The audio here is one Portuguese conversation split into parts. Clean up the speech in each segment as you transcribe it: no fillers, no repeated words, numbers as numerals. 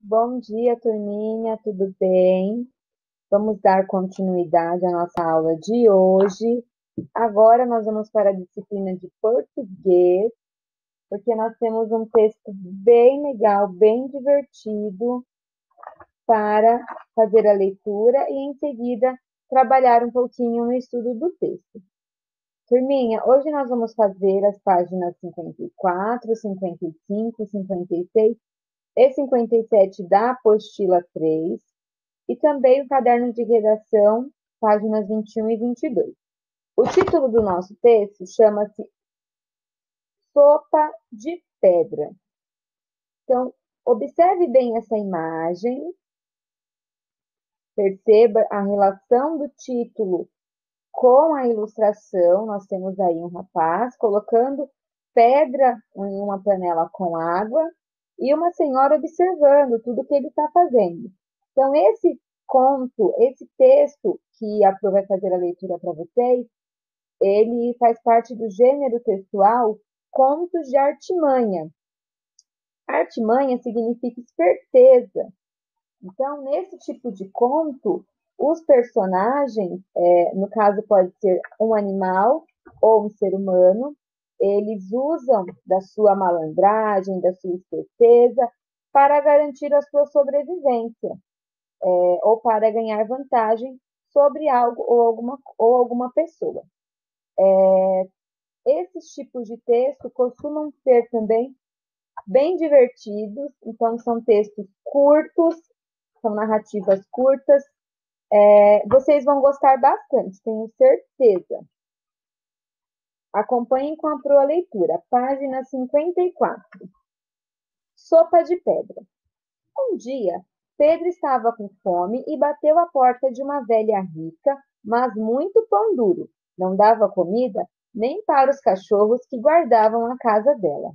Bom dia, turminha, tudo bem? Vamos dar continuidade à nossa aula de hoje. Agora nós vamos para a disciplina de português, porque nós temos um texto bem legal, bem divertido para fazer a leitura e em seguida trabalhar um pouquinho no estudo do texto. Turminha, hoje nós vamos fazer as páginas 54, 55, 56 e 57 da apostila 3 e também o caderno de redação, páginas 21 e 22. O título do nosso texto chama-se Sopa de Pedra. Então, observe bem essa imagem, perceba a relação do título com a ilustração. Nós temos aí um rapaz colocando pedra em uma panela com água e uma senhora observando tudo que ele está fazendo. Então, esse conto, esse texto que a Pro vai fazer a leitura para vocês, ele faz parte do gênero textual contos de artimanha. Artimanha significa esperteza. Então, nesse tipo de conto, os personagens, no caso pode ser um animal ou um ser humano, eles usam da sua malandragem, da sua esperteza, para garantir a sua sobrevivência, ou para ganhar vantagem sobre algo ou alguma pessoa. Esses tipos de texto costumam ser também bem divertidos, então são textos curtos, são narrativas curtas. Vocês vão gostar bastante, tenho certeza. Acompanhem com a Pro a leitura, página 54. Sopa de pedra. Um dia, Pedro estava com fome e bateu à porta de uma velha rica, mas muito pão duro. Não dava comida nem para os cachorros que guardavam a casa dela.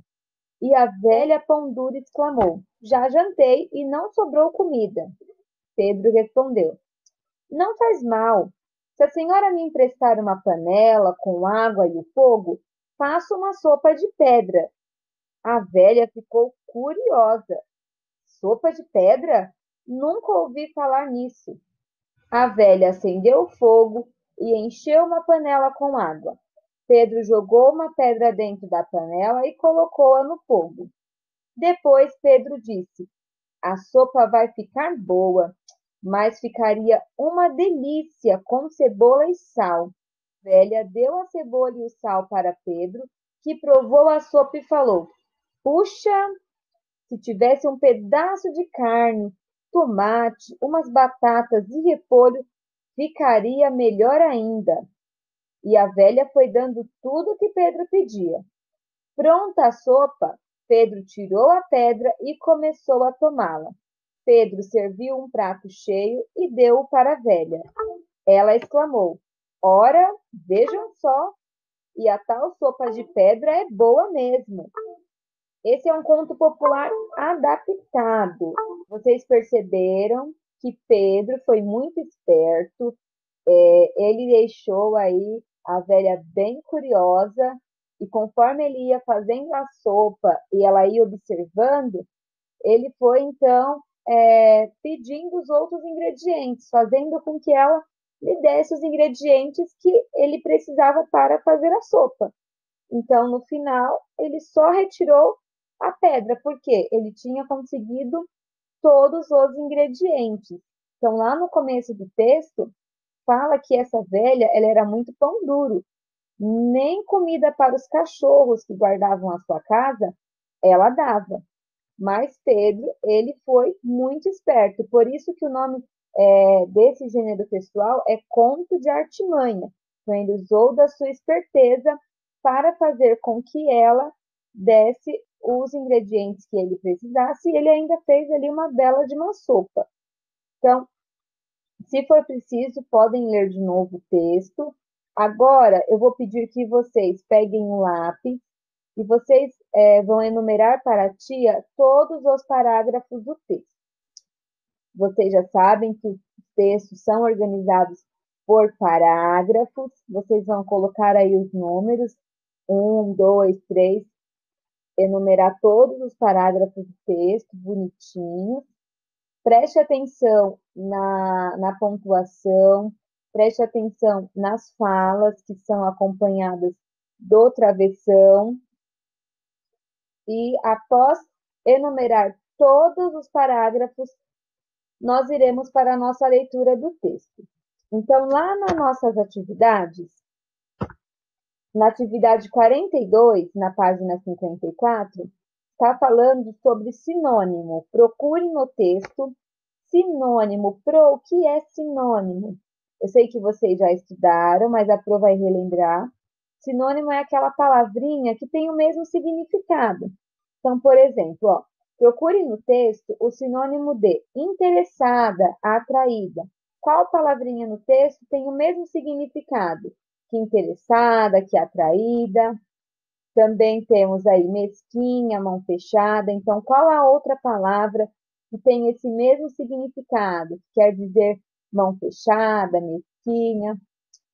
E a velha pão duro exclamou: Já jantei e não sobrou comida. Pedro respondeu: Não faz mal. Se a senhora me emprestar uma panela com água e o fogo, faço uma sopa de pedra. A velha ficou curiosa. Sopa de pedra? Nunca ouvi falar nisso. A velha acendeu o fogo e encheu uma panela com água. Pedro jogou uma pedra dentro da panela e colocou-a no fogo. Depois Pedro disse: A sopa vai ficar boa, mas ficaria uma delícia com cebola e sal. A velha deu a cebola e o sal para Pedro, que provou a sopa e falou: Puxa, se tivesse um pedaço de carne, tomate, umas batatas e repolho, ficaria melhor ainda. E a velha foi dando tudo o que Pedro pedia. Pronta a sopa, Pedro tirou a pedra e começou a tomá-la. Pedro serviu um prato cheio e deu-o para a velha. Ela exclamou: Ora, vejam só, e a tal sopa de pedra é boa mesmo. Esse é um conto popular adaptado. Vocês perceberam que Pedro foi muito esperto. Ele deixou aí a velha bem curiosa e conforme ele ia fazendo a sopa e ela ia observando, ele foi então pedindo os outros ingredientes, fazendo com que ela lhe desse os ingredientes que ele precisava para fazer a sopa. Então, no final, ele só retirou a pedra, porque ele tinha conseguido todos os ingredientes. Então, lá no começo do texto, fala que essa velha, ela era muito pão duro. Nem comida para os cachorros que guardavam a sua casa, ela dava. Mas Pedro, ele foi muito esperto. Por isso que o nome desse gênero textual é conto de artimanha. Então, ele usou da sua esperteza para fazer com que ela desse os ingredientes que ele precisasse e ele ainda fez ali uma bela de uma sopa. Então, se for preciso, podem ler de novo o texto. Agora, eu vou pedir que vocês peguem um lápis e vocês vão enumerar para a tia todos os parágrafos do texto. Vocês já sabem que os textos são organizados por parágrafos. Vocês vão colocar aí os números, 1, 2, 3, enumerar todos os parágrafos do texto, bonitinho. Preste atenção na pontuação, preste atenção nas falas que são acompanhadas do travessão. E após enumerar todos os parágrafos, nós iremos para a nossa leitura do texto. Então, lá nas nossas atividades, na atividade 42, na página 54, está falando sobre sinônimo. Procure no texto sinônimo. O que é sinônimo? Eu sei que vocês já estudaram, mas a Pro vai relembrar. Sinônimo é aquela palavrinha que tem o mesmo significado. Então, por exemplo, ó, procure no texto o sinônimo de interessada, atraída. Qual palavrinha no texto tem o mesmo significado que interessada, que atraída? Também temos aí mesquinha, mão fechada. Então, qual a outra palavra que tem esse mesmo significado? Que quer dizer mão fechada, mesquinha.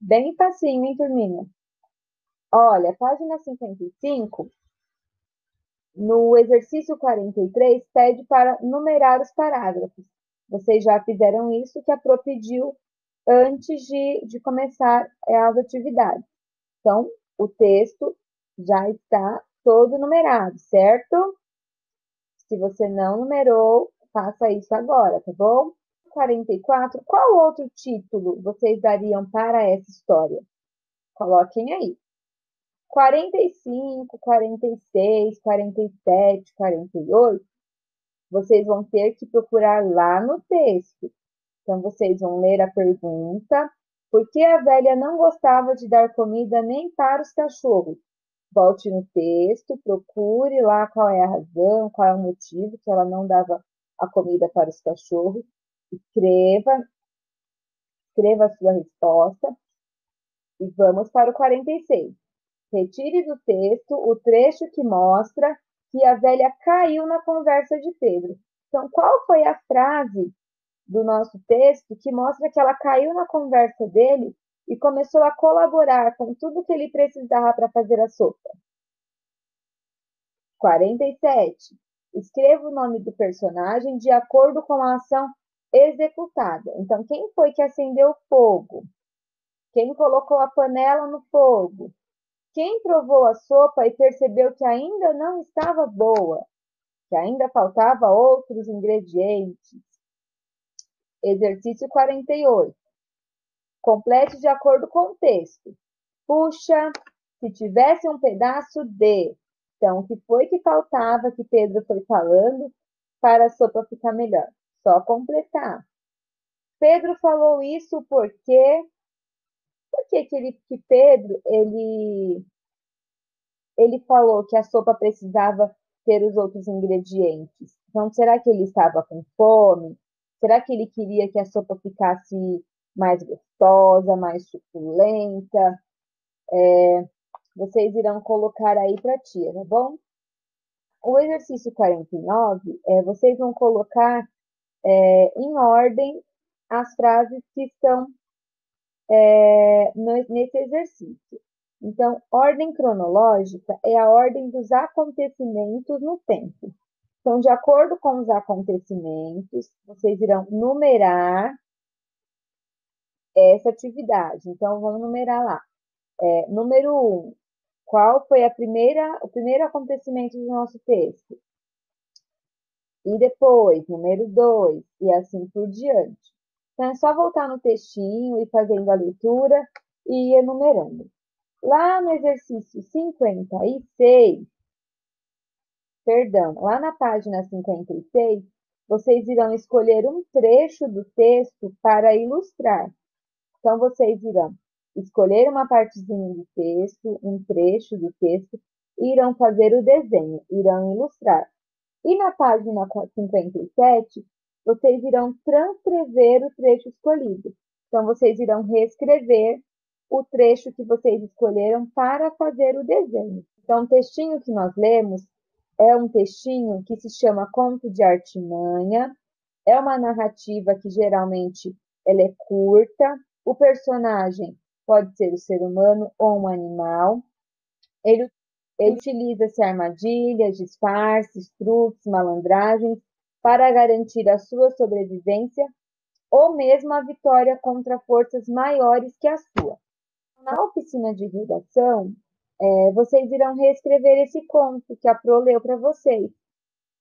Bem facinho, hein, turminha? Olha, página 55, no exercício 43, pede para numerar os parágrafos. Vocês já fizeram isso que a Pro pediu antes de começar as atividades. Então, o texto já está todo numerado, certo? Se você não numerou, faça isso agora, tá bom? 44, qual outro título vocês dariam para essa história? Coloquem aí. 45, 46, 47, 48, vocês vão ter que procurar lá no texto. Então, vocês vão ler a pergunta. Por que a velha não gostava de dar comida nem para os cachorros? Volte no texto, procure lá qual é a razão, qual é o motivo que ela não dava a comida para os cachorros. Escreva a sua resposta. E vamos para o 46. Retire do texto o trecho que mostra que a velha caiu na conversa de Pedro. Então, qual foi a frase do nosso texto que mostra que ela caiu na conversa dele e começou a colaborar com tudo que ele precisava para fazer a sopa? 47. Escreva o nome do personagem de acordo com a ação executada. Então, quem foi que acendeu o fogo? Quem colocou a panela no fogo? Quem provou a sopa e percebeu que ainda não estava boa, que ainda faltava outros ingredientes? Exercício 48. Complete de acordo com o texto. Puxa, se tivesse um pedaço de. Então, o que foi que faltava que Pedro foi falando para a sopa ficar melhor? Só completar. Pedro falou isso porque que Pedro ele falou que a sopa precisava ter os outros ingredientes. Então, será que ele estava com fome? Será que ele queria que a sopa ficasse mais gostosa, mais suculenta? Vocês irão colocar aí para a tia, tá bom? O exercício 49, vocês vão colocar em ordem as frases que estão nesse exercício. Então, ordem cronológica é a ordem dos acontecimentos no tempo. Então, de acordo com os acontecimentos, vocês irão numerar essa atividade. Então, vamos numerar lá. Número 1. Qual foi o primeiro acontecimento do nosso texto? E depois, número 2, e assim por diante. Então, é só voltar no textinho e fazendo a leitura e ir enumerando. Lá no exercício 56, lá na página 56, vocês irão escolher um trecho do texto para ilustrar. Então, vocês irão escolher uma partezinha do texto, um trecho do texto, e irão fazer o desenho, irão ilustrar. E na página 57, vocês irão transcrever o trecho escolhido. Então, vocês irão reescrever o trecho que vocês escolheram para fazer o desenho. Então, o textinho que nós lemos é um textinho que se chama Conto de Artimanha. É uma narrativa que geralmente ela é curta. O personagem pode ser o ser humano ou um animal. Ele utiliza-se armadilhas, disfarces, truques, malandragens para garantir a sua sobrevivência ou mesmo a vitória contra forças maiores que a sua. Na oficina de redação, vocês irão reescrever esse conto que a Pro leu para vocês.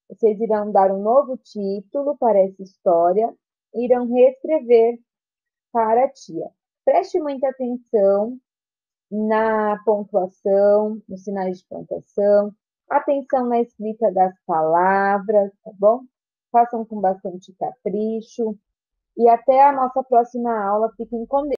Vocês irão dar um novo título para essa história e irão reescrever para a tia. Preste muita atenção na pontuação, nos sinais de pontuação, atenção na escrita das palavras, tá bom? Façam com bastante capricho. E até a nossa próxima aula. Fiquem com Deus.